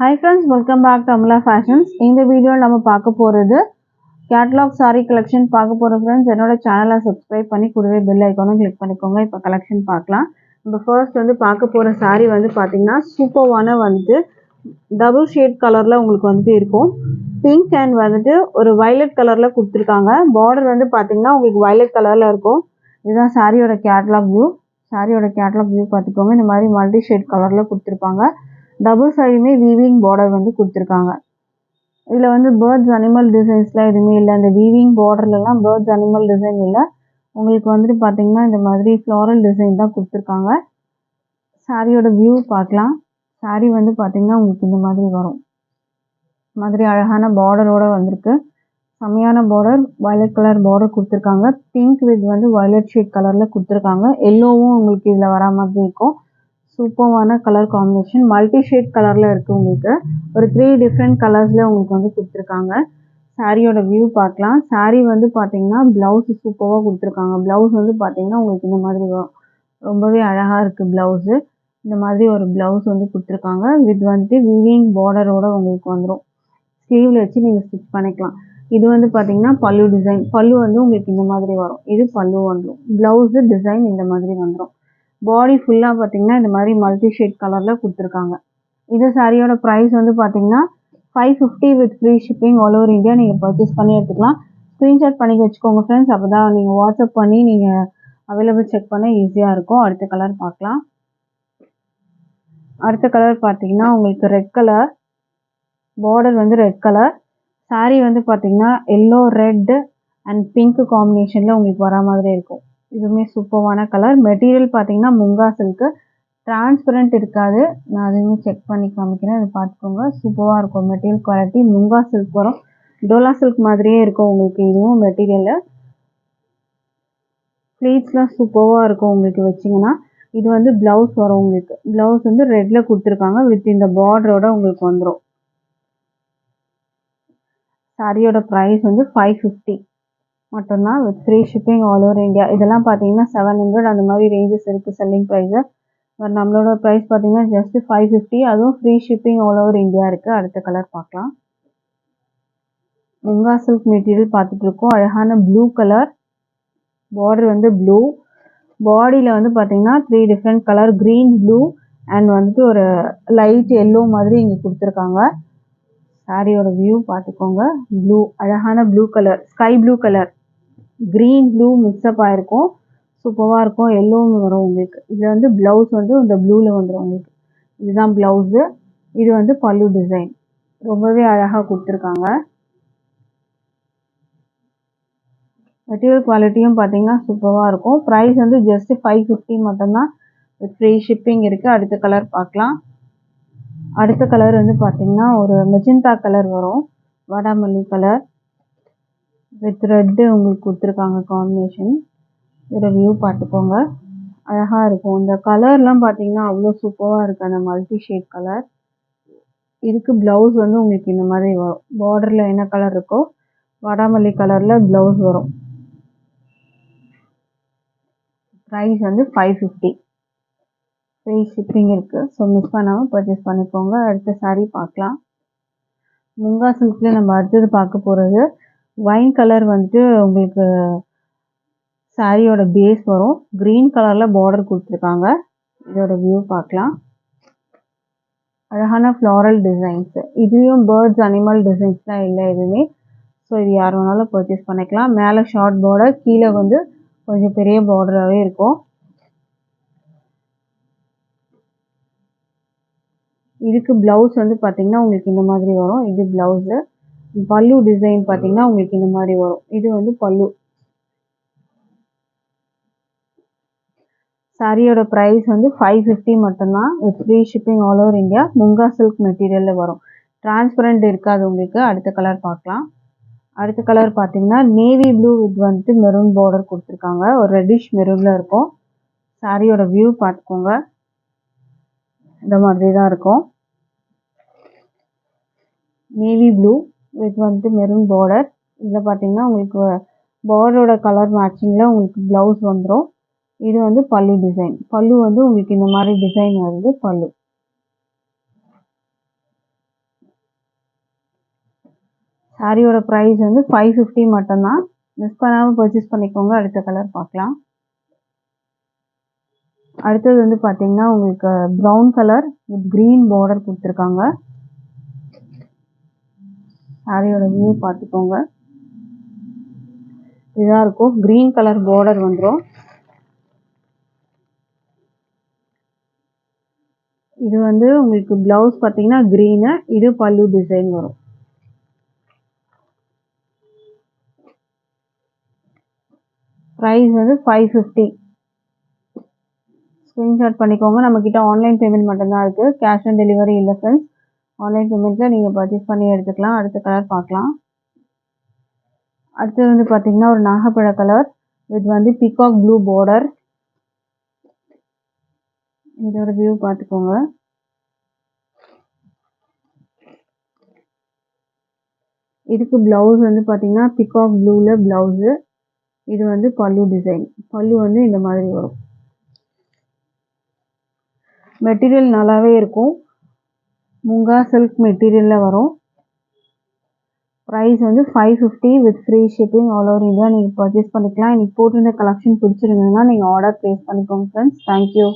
Hi friends, welcome back to Amla Fashions. In the video நம்ம பார்க்க போறது catalog saree collection பார்க்க போறோம் friends. என்னோட சேனலை subscribe பண்ணி கூடவே bell icon click பண்ணிக்கோங்க. இப்போ collection பார்க்கலாம். நம்ம first வந்து பார்க்க போற saree வந்து பாத்தீங்கன்னா சூப்பர்வான வந்து double shade கலர்ல உங்களுக்கு வந்து இருக்கும். Pink and வந்துட்டு ஒரு violet கலர்ல கொடுத்திருக்காங்க. border வந்து பாத்தீங்கன்னா உங்களுக்கு violet கலர்ல இருக்கும். இதுதான் சாரியோட catalog view. சாரியோட catalog view பார்த்துக்கோங்க. இந்த மாதிரி multi shade கலர்ல கொடுத்திருப்பாங்க. டபுள் சைடுமே வீவிங் பார்டர் வந்து கொடுத்துருக்காங்க. இதில் வந்து பேர்ட்ஸ் அனிமல் டிசைன்ஸ்லாம் எதுவுமே இல்லை. அந்த வீவிங் பார்டர்லலாம் பேர்ட்ஸ் அனிமல் டிசைன் இல்லை. உங்களுக்கு வந்துட்டு பார்த்தீங்கன்னா இந்த மாதிரி ஃப்ளாரல் டிசைன் தான் கொடுத்துருக்காங்க. சாரியோட வியூ பார்க்கலாம். சாரி வந்து பார்த்தீங்கன்னா உங்களுக்கு இந்த மாதிரி வரும். மாதிரி அழகான பார்டரோட வந்திருக்கு. செம்மையான பார்டர், வயலட் கலர் பார்டர் கொடுத்துருக்காங்க. பிங்க் வித் வந்து வயலட் ஷேட் கலரில் கொடுத்துருக்காங்க. எல்லோவும் உங்களுக்கு இதில் வரா மாதிரி இருக்கும். சூப்பர்வான கலர் காம்பினேஷன், மல்டி ஷேட் கலரில் இருக்குது. உங்களுக்கு ஒரு 3 டிஃப்ரெண்ட் கலர்ஸில் உங்களுக்கு வந்து கொடுத்துருக்காங்க. சாரியோட வியூ பார்க்கலாம். சாரி வந்து பார்த்தீங்கன்னா ப்ளவுஸ் சூப்பராக கொடுத்துருக்காங்க. ப்ளவுஸ் வந்து பார்த்தீங்கன்னா உங்களுக்கு இந்த மாதிரி ரொம்பவே அழகாக இருக்குது. ப்ளவுஸு இந்த மாதிரி ஒரு ப்ளவுஸ் வந்து கொடுத்துருக்காங்க. வித் வந்துட்டு வீவிங் பார்டரோட உங்களுக்கு வந்துடும். ஸ்லீவில் வச்சு நீங்கள் ஸ்டிச் பண்ணிக்கலாம். இது வந்து பார்த்தீங்கன்னா பல்லு டிசைன். பல்லு வந்து உங்களுக்கு இந்த மாதிரி வரும். இது பல்லு வந்துடும். ப்ளவுஸு டிசைன் இந்த மாதிரி வந்துடும். பாடி ஃபுல்லாக பார்த்தீங்கன்னா இந்த மாதிரி மல்டி ஷேட் கலரில் கொடுத்துருக்காங்க. இது சாரியோட ப்ரைஸ் வந்து பார்த்தீங்கன்னா 550 with free shipping all over India. நீங்கள் பர்ச்சேஸ் பண்ணி எடுத்துக்கலாம். ஸ்க்ரீன்ஷாட் பண்ணி வச்சுக்கோங்க ஃப்ரெண்ட்ஸ். அப்போ தான் நீங்கள் வாட்ஸ்அப் பண்ணி நீங்கள் அவைலபிள் செக் பண்ண ஈஸியாக இருக்கும். அடுத்த கலர் பார்க்கலாம். அடுத்த கலர் பார்த்தீங்கன்னா உங்களுக்கு ரெட் கலர். பார்டர் வந்து ரெட் கலர். சாரீ வந்து பார்த்தீங்கன்னா எல்லோ, ரெட் அண்ட் பிங்க் காம்பினேஷனில் உங்களுக்கு வரா மாதிரி இருக்கும். இதுவுமே சூப்பர்வான கலர். மெட்டீரியல் பார்த்தீங்கன்னா முங்கா சில்க்கு. டிரான்ஸ்பரண்ட் இருக்காது. நான் அதுவுமே செக் பண்ணி காமிக்கிறேன். அதை பார்த்துக்கோங்க. சூப்பராக இருக்கும் மெட்டீரியல் குவாலிட்டி. முங்கா சில்க் வரும். டோலா சில்க் மாதிரியே இருக்கும் உங்களுக்கு. இதுவும் மெட்டீரியலு ஃப்ளீட்ஸ்லாம் சூப்பராக இருக்கும் உங்களுக்கு வச்சிங்கன்னா. இது வந்து ப்ளவுஸ் வரும் உங்களுக்கு. ப்ளவுஸ் வந்து ரெட்டில் கொடுத்துருக்காங்க. வித் இந்த பார்டரோட உங்களுக்கு வந்துடும். சாரியோட ப்ரைஸ் வந்து 550 மட்டும்தான் with free shipping all over India. இதெல்லாம் பார்த்தீங்கன்னா 700 அந்த மாதிரி ரேஞ்சஸ் இருக்குது செல்லிங் ப்ரைஸு. பட் நம்மளோட ப்ரைஸ் பார்த்தீங்கன்னா ஜஸ்ட் 550. அதுவும் free shipping all over India இருக்குது. அடுத்த கலர் பார்க்கலாம். முங்கா சில்க் மெட்டீரியல் பார்த்துட்ருக்கோம். அழகான ப்ளூ கலர். பார்டர் வந்து ப்ளூ. பாடியில் வந்து பார்த்தீங்கன்னா 3 different colour, green, blue and வந்துட்டு ஒரு லைட் எல்லோ மாதிரி இங்கே கொடுத்துருக்காங்க. சாரியோட வியூ பார்த்துக்கோங்க. ப்ளூ, அழகான blue colour, sky blue colour, green blue mix up ஆகிருக்கும். சூப்பராக இருக்கும். எல்லோவும் வரும் உங்களுக்கு. இதில் வந்து ப்ளவுஸ் வந்து இந்த ப்ளூவில் வந்துடும் உங்களுக்கு. இதுதான் ப்ளவுஸு. இது வந்து பல்லு டிசைன். ரொம்பவே அழகாக கொடுத்துருக்காங்க. மெட்டீரியல் குவாலிட்டியும் பார்த்தீங்கன்னா சூப்பராக இருக்கும். ப்ரைஸ் வந்து ஜஸ்ட் 550 மட்டும்தான் வித் ஃப்ரீ ஷிப்பிங் இருக்குது. அடுத்த கலர் பார்க்கலாம். அடுத்த கலர் வந்து பார்த்தீங்கன்னா ஒரு மெஜந்தா கலர் வரும். வாடாமல்லி கலர் வித் ரெட்டு உங்களுக்கு கொடுத்துருக்காங்க காம்பினேஷன். இதோட வியூ பார்த்துக்கோங்க. அழகாக இருக்கும். இந்த கலர்லாம் பார்த்தீங்கன்னா அவ்வளோ சூப்பராக இருக்குது. அந்த மல்டி ஷேட் கலர். இதுக்கு ப்ளவுஸ் வந்து உங்களுக்கு இந்த மாதிரி வரும். பார்டரில் என்ன கலர் இருக்கோ வாடாமல்லி கலரில் ப்ளவுஸ் வரும். ப்ரைஸ் வந்து 550. ஃப்ரீ ஷிப்பிங் இருக்குது. ஸோ மிஸ் பண்ணாமல் பர்ச்சேஸ் பண்ணிக்கோங்க. அடுத்த சாரீ பார்க்கலாம். முங்கா சில்க்லேயே நம்ம அடுத்தது பார்க்க போகிறது வைன் கலர் வந்துட்டு உங்களுக்கு சாரியோட பேஸ் வரும். க்ரீன் கலரில் பார்டர் கொடுத்துருக்காங்க. இதோட வியூ பார்க்கலாம். அழகான ஃப்ளாரல் டிசைன்ஸு. இதுலேயும் பேர்ட்ஸ் அனிமல் டிசைன்ஸ்லாம் இல்லை எதுவுமே. ஸோ இது யார் வேணாலும் பர்ச்சேஸ் பண்ணிக்கலாம். மேலே ஷார்ட் பார்டர், கீழே வந்து கொஞ்சம் பெரிய பார்டராகவே இருக்கும். இதுக்கு ப்ளவுஸ் வந்து பார்த்தீங்கன்னா உங்களுக்கு இந்த மாதிரி வரும். இது ப்ளவுஸு. பல்லு டிசைன் பார்த்தீங்கன்னா உங்களுக்கு இந்த மாதிரி வரும். இது வந்து பல்லு. சாரியோட ப்ரைஸ் வந்து 550 மட்டும்தான் with free shipping all over India. Munga silk மெட்டீரியலில் வரும். டிரான்ஸ்பரண்ட் இருக்காது உங்களுக்கு. அடுத்த கலர் பார்க்கலாம். அடுத்த கலர் பார்த்தீங்கன்னா நேவி ப்ளூ வித் வந்துட்டு மெரூன் பார்டர் கொடுத்துருக்காங்க. ஒரு ரெட்டிஷ் மெரூனில் இருக்கும். சாரியோட வியூ பார்த்துக்கோங்க. இந்த மாதிரி தான் இருக்கும். நேவி ப்ளூ வித் வந்துட்டு மெரூன் பார்டர். இதில் பார்த்தீங்கன்னா உங்களுக்கு பார்டரோட கலர் மேட்சிங்கில் உங்களுக்கு ப்ளவுஸ் வந்துடும். இது வந்து பல்லு டிசைன். பல்லு வந்து உங்களுக்கு இந்த மாதிரி டிசைன் வருது பல்லு. சாரியோட ப்ரைஸ் வந்து 550 மட்டும்தான். மிஸ் பண்ணாமல் பர்ச்சேஸ் பண்ணிக்கோங்க. அடுத்த கலர் பார்க்கலாம். அடுத்தது வந்து பார்த்தீங்கன்னா உங்களுக்கு brown colour with green border கொடுத்துருக்காங்க. சாரியோட வியூ பார்த்துக்கோங்க. இதாக இருக்கும். க்ரீன் கலர் பார்டர் வந்துடும். இது வந்து உங்களுக்கு ப்ளவுஸ் பார்த்தீங்கன்னா க்ரீனு, இது பல்லு டிசைன் வரும். ப்ரைஸ் வந்து 550. ஸ்க்ரீன்ஷாட் பண்ணிக்கோங்க. நம்மக்கிட்ட ஆன்லைன் பேமெண்ட் மட்டும்தான் இருக்குது. கேஷ் ஆன் டெலிவரி இல்லை ஃப்ரெண்ட்ஸ். ஆன்லைன் பேமெண்ட்டில் நீங்கள் பர்ச்சேஸ் பண்ணி எடுத்துக்கலாம். அடுத்த கலர் பார்க்கலாம். அடுத்தது வந்து பார்த்தீங்கன்னா ஒரு நாகப்பழ கலர் வித் வந்து பீகாக் ப்ளூ பார்டர். இதோட வியூ பார்த்துக்கோங்க. இதுக்கு ப்ளவுஸ் வந்து பார்த்தீங்கன்னா பீகாக் ப்ளூவில் ப்ளவுஸு. இது வந்து பல்லு டிசைன். பல்லு வந்து இந்த மாதிரி வரும். மெட்டீரியல் நல்லாவே இருக்கும். முங்கா சில்க் மெட்டீரியலில் வரும். ப்ரைஸ் வந்து 550 with free shipping all over India. நீங்கள் பர்ச்சேஸ் பண்ணிக்கலாம். இன்றைக்கி போட்டிருந்த கலெக்ஷன் பிடிச்சிருந்ததுன்னா நீங்கள் ஆர்டர் ப்ளேஸ் பண்ணிக்கோங்க ஃப்ரெண்ட்ஸ். தேங்க்யூ.